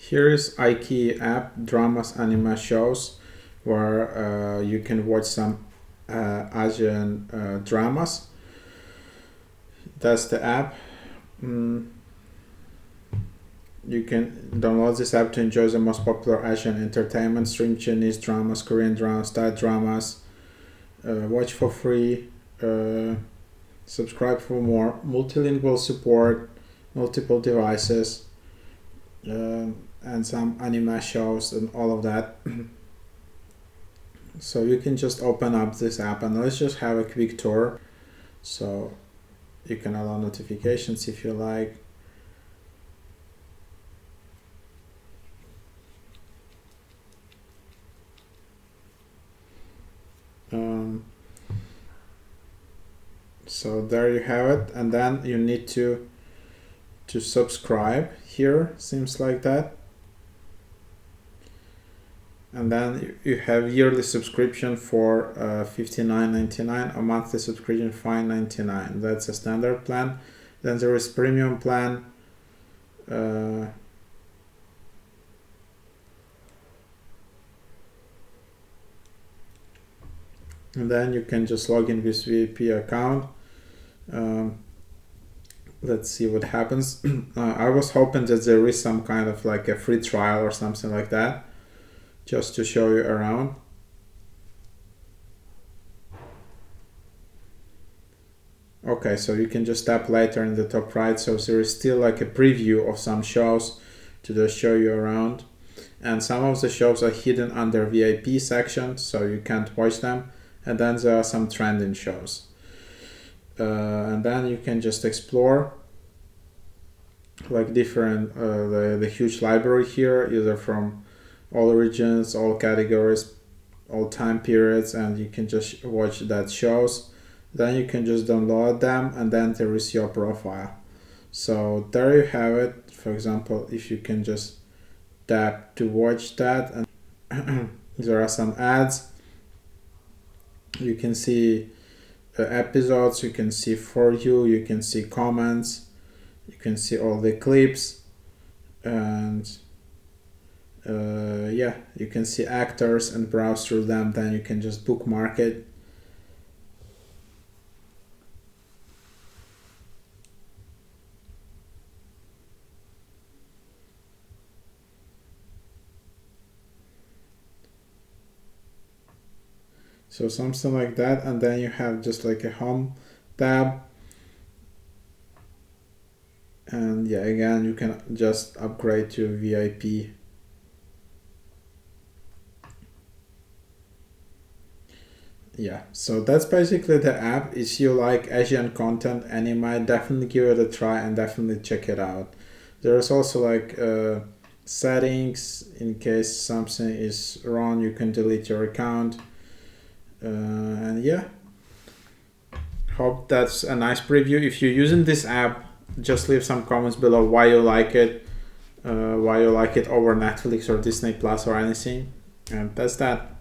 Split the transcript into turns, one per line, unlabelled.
Here is iQIYI app, dramas, anime shows, where you can watch some Asian dramas. That's the app. You can download this app to enjoy the most popular Asian entertainment, stream Chinese dramas, Korean dramas, Thai dramas, watch for free, subscribe for more, multilingual support, multiple devices, and some anime shows and all of that. So you can just open up this app and let's just have a quick tour. So you can allow notifications if you like. So there you have it, and then you need to subscribe here, seems like that. And then you have yearly subscription for $59.99, a monthly subscription $5.99. That's a standard plan. Then there is premium plan. And then you can just log in with VIP account. Let's see what happens. I was hoping that there is some kind of like a free trial or something like that, just to show you around. Okay, so you can just tap later in the top right. So there is still like a preview of some shows to just show you around. And some of the shows are hidden under VIP section, so you can't watch them. And then there are some trending shows. And then you can just explore like different, the huge library here, either from all regions, all categories, all time periods, and you can just watch that shows. Then you can just download them, and then there is your profile. So there you have it. For example, if you can just tap to watch that, and there are some ads. You can see episodes, you can see for you can see comments, you can see all the clips, and yeah, you can see actors and browse through them. Then you can just bookmark it. So something like that, and then you have just like a home tab, and yeah, again you can just upgrade to VIP. Yeah, so that's basically the app. If you like Asian content, anime, definitely give it a try and definitely check it out. There's also like settings in case something is wrong, you can delete your account. And yeah, hope that's a nice preview. If you're using this app, just leave some comments below why you like it over Netflix or Disney Plus or anything. And that's that.